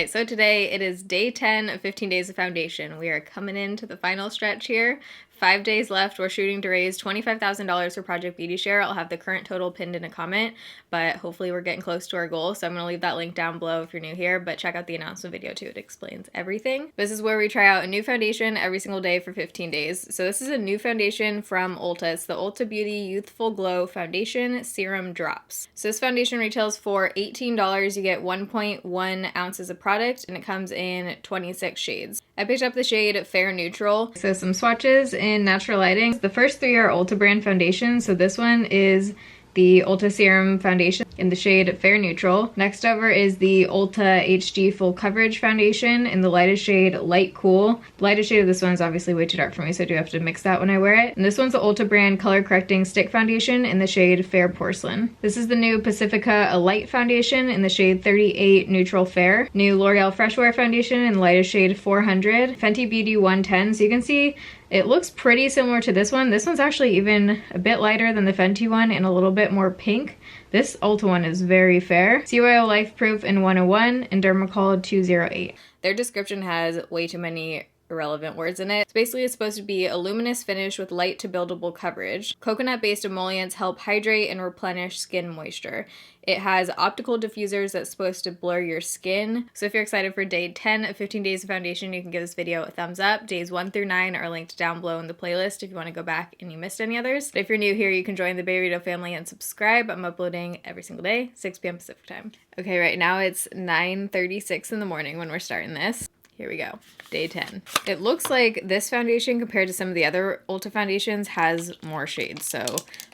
Alright, so today it is day 10 of 15 days of foundation. We are coming into the final stretch here. 5 days left. We're shooting to raise $25,000 for Project Beauty Share. I'll have the current total pinned in a comment, but hopefully we're getting close to our goal. So I'm going to leave that link down below if you're new here, but check out the announcement video too. It explains everything. This is where we try out a new foundation every single day for 15 days. So this is a new foundation from Ulta. It's the Ulta Beauty Youthful Glow Foundation Serum Drops. So this foundation retails for $18. You get 1.1 ounces of product and it comes in 26 shades. I picked up the shade Fair Neutral. So some swatches in natural lighting. The first three are Ulta brand foundations. So this one is the Ulta Serum Foundation in the shade Fair Neutral. Next over is the Ulta HD Full Coverage Foundation in the lightest shade Light Cool. The lightest shade of this one is obviously way too dark for me, so I do have to mix that when I wear it. And this one's the Ulta brand Color Correcting Stick Foundation in the shade Fair Porcelain. This is the new Pacifica A Light Foundation in the shade 38 Neutral Fair. New L'Oreal Fresh Wear Foundation in the lightest shade 400. Fenty Beauty 110. So you can see it looks pretty similar to this one. This one's actually even a bit lighter than the Fenty one and a little bit more pink. This Ulta one is very fair. CYO Life Proof in 101 and Dermacol 208. Their description has way too many irrelevant words in it. So basically it's supposed to be a luminous finish with light to buildable coverage. Coconut-based emollients help hydrate and replenish skin moisture. It has optical diffusers that's supposed to blur your skin. So if you're excited for day 10 of 15 days of foundation, you can give this video a thumbs up. Days 1 through 9 are linked down below in the playlist if you want to go back and you missed any others. But if you're new here, you can join the Baby family and subscribe. I'm uploading every single day, 6 p.m. Pacific time. Okay, right now it's 9:36 in the morning when we're starting this. Here we go, day 10. It looks like this foundation compared to some of the other Ulta foundations has more shades. So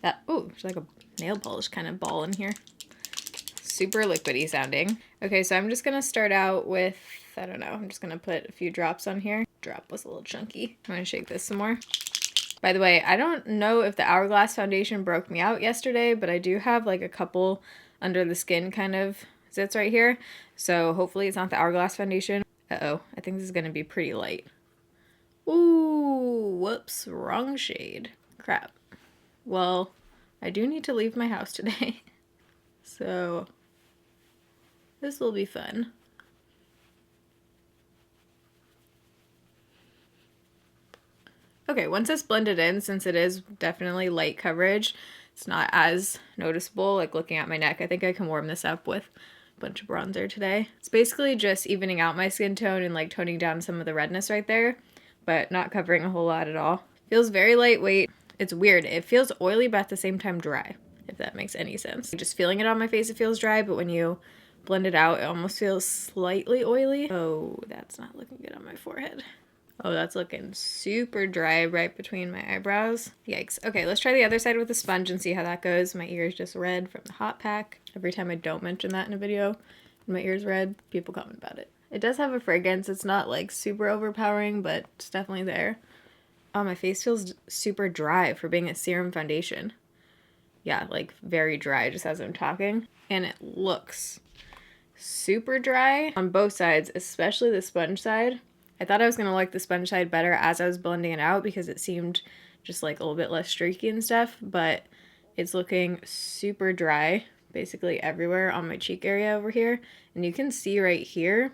that, oh, there's like a nail polish kind of ball in here. Super liquidy sounding. Okay, so I'm just gonna start out with, I don't know, I'm just gonna put a few drops on here. Drop was a little chunky. I'm gonna shake this some more. By the way, I don't know if the Hourglass foundation broke me out yesterday, but I do have like a couple under the skin kind of zits right here. So hopefully it's not the Hourglass foundation. Uh-oh, I think this is gonna be pretty light. Ooh, whoops, wrong shade. Crap. Well, I do need to leave my house today. So this will be fun. Okay, once it's blended in, since it is definitely light coverage, it's not as noticeable, like looking at my neck. I think I can warm this up with bunch of bronzer today. It's basically just evening out my skin tone and like toning down some of the redness right there, but not covering a whole lot at all. Feels very lightweight. It's weird. It feels oily but at the same time dry, if that makes any sense. Just feeling it on my face, it feels dry, but when you blend it out, it almost feels slightly oily. Oh, that's not looking good on my forehead. Oh, that's looking super dry right between my eyebrows. Yikes. Okay, let's try the other side with a sponge and see how that goes. My ear is just red from the hot pack. Every time I don't mention that in a video, my ear's red, people comment about it. It does have a fragrance. It's not like super overpowering, but it's definitely there. Oh, my face feels super dry for being a serum foundation. Yeah, like very dry just as I'm talking. And it looks super dry on both sides, especially the sponge side. I thought I was going to like the sponge side better as I was blending it out because it seemed just like a little bit less streaky and stuff, but it's looking super dry basically everywhere on my cheek area over here. And you can see right here,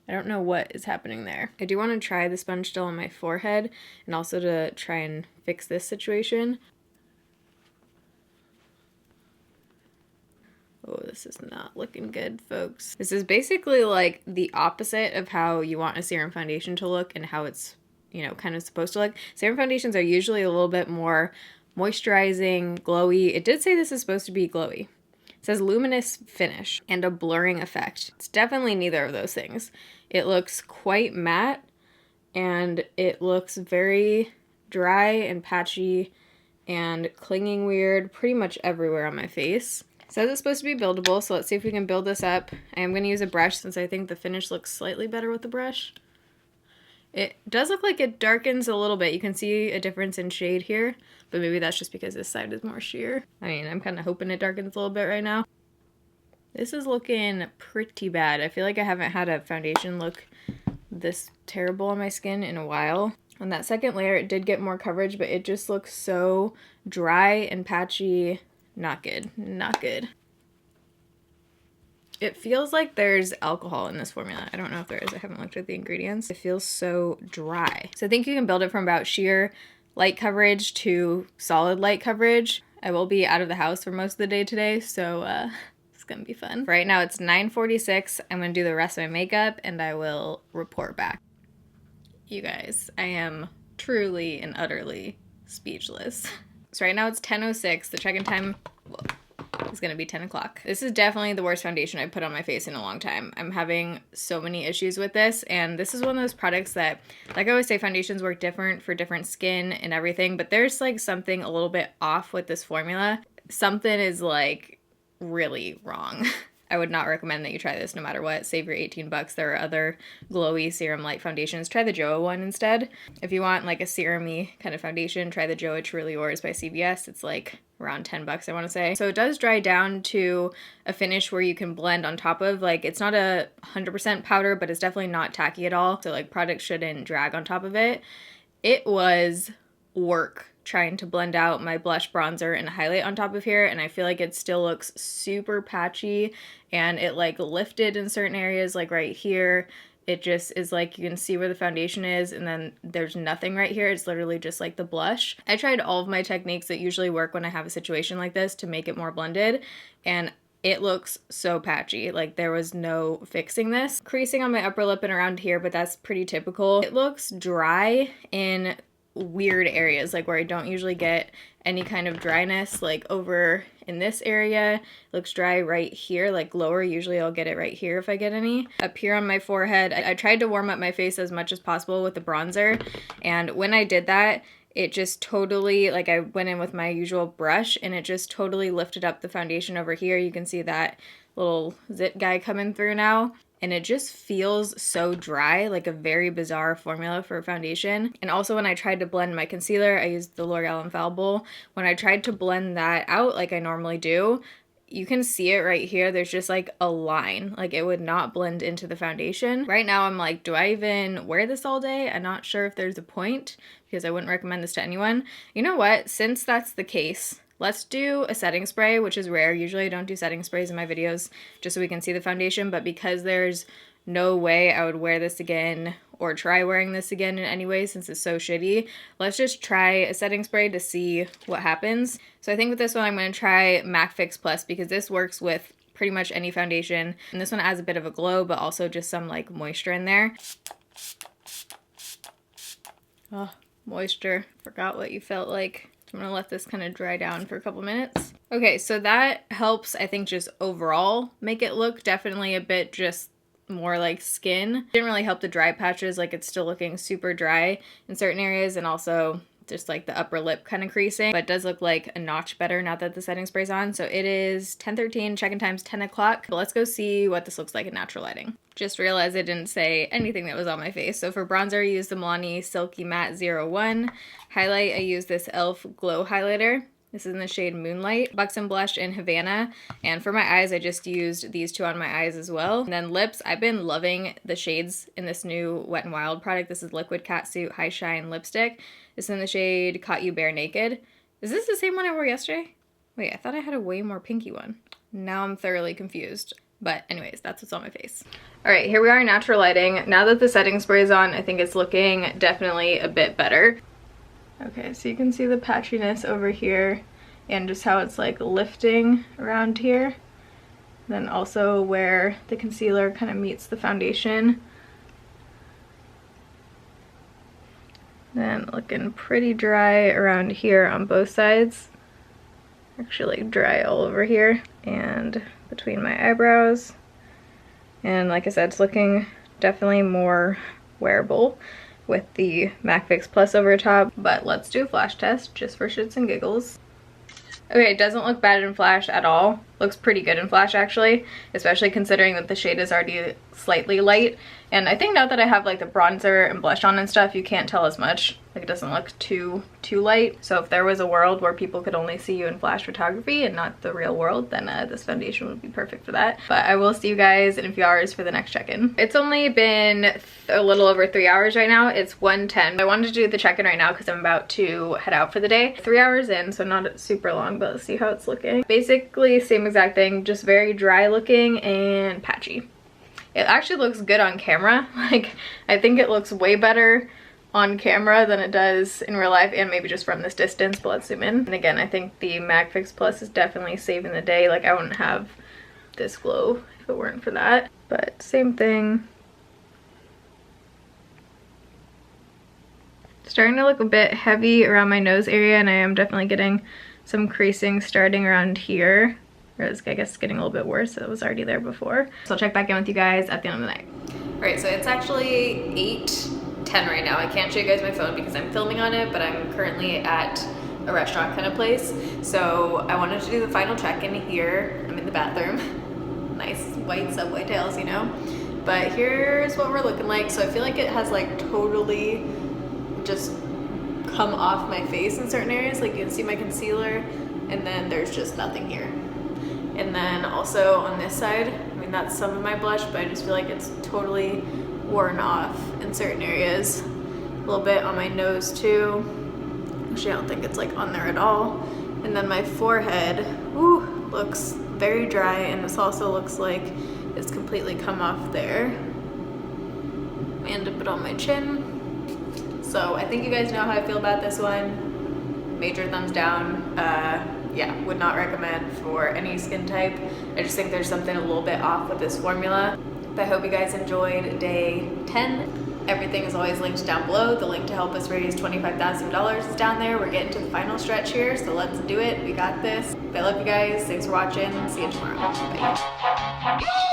I don't know what is happening there. I do want to try the sponge still on my forehead and also to try and fix this situation. Oh, this is not looking good, folks. This is basically like the opposite of how you want a serum foundation to look and how it's, you know, kind of supposed to look. Serum foundations are usually a little bit more moisturizing, glowy. It did say this is supposed to be glowy. It says luminous finish and a blurring effect. It's definitely neither of those things. It looks quite matte and it looks very dry and patchy and clinging weird pretty much everywhere on my face. It says it's supposed to be buildable, so let's see if we can build this up. I am going to use a brush since I think the finish looks slightly better with the brush. It does look like it darkens a little bit. You can see a difference in shade here, but maybe that's just because this side is more sheer. I mean, I'm kind of hoping it darkens a little bit right now. This is looking pretty bad. I feel like I haven't had a foundation look this terrible on my skin in a while. On that second layer, it did get more coverage, but it just looks so dry and patchy. Not good. Not good. It feels like there's alcohol in this formula. I don't know if there is. I haven't looked at the ingredients. It feels so dry. So I think you can build it from about sheer light coverage to solid light coverage. I will be out of the house for most of the day today, so it's gonna be fun. Right now it's 9:46. I'm gonna do the rest of my makeup and I will report back. You guys, I am truly and utterly speechless. So right now it's 10:06. The check-in time is gonna be 10 o'clock. This is definitely the worst foundation I've put on my face in a long time. I'm having so many issues with this, and this is one of those products that, like I always say, foundations work different for different skin and everything, but there's like something a little bit off with this formula. Something is like really wrong. I would not recommend that you try this no matter what. Save your 18 bucks. There are other glowy serum light foundations. Try the JOA one instead. If you want like a serum-y kind of foundation, try the JOA Truly Yours by CVS. It's like around 10 bucks, I want to say. So it does dry down to a finish where you can blend on top of. Like, it's not a 100% powder, but it's definitely not tacky at all. So like products shouldn't drag on top of it. It was work trying to blend out my blush, bronzer, and highlight on top of here, and I feel like it still looks super patchy, and it like lifted in certain areas, like right here. It just is like, you can see where the foundation is, and then there's nothing right here. It's literally just like the blush. I tried all of my techniques that usually work when I have a situation like this to make it more blended, and it looks so patchy. Like, there was no fixing this. Creasing on my upper lip and around here, but that's pretty typical. It looks dry in weird areas, like where I don't usually get any kind of dryness, like over in this area. It looks dry right here, like lower. Usually I'll get it right here if I get any. Up here on my forehead, I tried to warm up my face as much as possible with the bronzer, and when I did that, it just totally, like, I went in with my usual brush and it just totally lifted up the foundation over here. You can see that little zit guy coming through now. And it just feels so dry, like a very bizarre formula for a foundation. And also when I tried to blend my concealer, I used the L'Oreal Infallible. When I tried to blend that out like I normally do, you can see it right here. There's just like a line, like it would not blend into the foundation. Right now I'm like, do I even wear this all day? I'm not sure if there's a point, because I wouldn't recommend this to anyone. You know what? Since that's the case, let's do a setting spray, which is rare. Usually I don't do setting sprays in my videos just so we can see the foundation, but because there's no way I would wear this again or try wearing this again in any way since it's so shitty, let's just try a setting spray to see what happens. So I think with this one I'm going to try MAC Fix Plus, because this works with pretty much any foundation, and this one adds a bit of a glow but also just some like moisture in there. Oh, moisture. Forgot what you felt like. I'm gonna let this kind of dry down for a couple minutes. Okay, so that helps, I think, just overall make it look definitely a bit just more like skin. Didn't really help the dry patches, like it's still looking super dry in certain areas, and also just like the upper lip kind of creasing, but it does look like a notch better now that the setting spray's on. So it is 10:13, check-in time's 10 o'clock. But let's go see what this looks like in natural lighting. Just realized I didn't say anything that was on my face. So for bronzer, I used the Milani Silky Matte 01. Highlight, I used this e.l.f. Glow Highlighter. This is in the shade Moonlight. Buxom Blush in Havana. And for my eyes, I just used these two on my eyes as well. And then lips, I've been loving the shades in this new Wet n Wild product. This is Liquid Catsuit High Shine Lipstick. This is in the shade Caught You Bare Naked. Is this the same one I wore yesterday? Wait, I thought I had a way more pinky one. Now I'm thoroughly confused. But anyways, that's what's on my face. All right, here we are in natural lighting. Now that the setting spray is on, I think it's looking definitely a bit better. Okay, so you can see the patchiness over here and just how it's like lifting around here. Then also where the concealer kind of meets the foundation. Then looking pretty dry around here on both sides. Actually dry all over here and between my eyebrows. And like I said, it's looking definitely more wearable with the MAC Fix Plus over top. But let's do a flash test just for shits and giggles. Okay, it doesn't look bad in flash at all. Looks pretty good in flash actually, especially considering that the shade is already slightly light. And I think now that I have like the bronzer and blush on and stuff, you can't tell as much. Like, it doesn't look too light. So if there was a world where people could only see you in flash photography and not the real world, then this foundation would be perfect for that. But I will see you guys in a few hours for the next check-in. It's only been a little over 3 hours right now. It's 1:10. I wanted to do the check-in right now because I'm about to head out for the day. 3 hours in, so not super long, but let's see how it's looking. Basically same exact thing, just very dry looking and patchy. It actually looks good on camera. Like, I think it looks way better on camera than it does in real life, and maybe just from this distance, but let's zoom in. And again, I think the MAC Fix Plus is definitely saving the day. Like, I wouldn't have this glow if it weren't for that. But same thing. Starting to look a bit heavy around my nose area, and I am definitely getting some creasing starting around here. Or I guess it's getting a little bit worse. It was already there before. So I'll check back in with you guys at the end of the night. All right, so it's actually 8:10 right now. I can't show you guys my phone because I'm filming on it, but I'm currently at a restaurant kind of place. So I wanted to do the final check-in here. I'm in the bathroom. Nice white subway tails, you know? But here's what we're looking like. So I feel like it has like totally just come off my face in certain areas. Like, you can see my concealer, and then there's just nothing here. And then also on this side, I mean, that's some of my blush, but I just feel like it's totally worn off in certain areas. A little bit on my nose too. Actually, I don't think it's like on there at all. And then my forehead, ooh, looks very dry, and this also looks like it's completely come off there. And a bit on my chin. So I think you guys know how I feel about this one. Major thumbs down. Yeah, would not recommend for any skin type. I just think there's something a little bit off with this formula. But I hope you guys enjoyed day 10. Everything is always linked down below. The link to help us raise $25,000 is down there. We're getting to the final stretch here, so let's do it. We got this. I love you guys. Thanks for watching. See you tomorrow. Bye.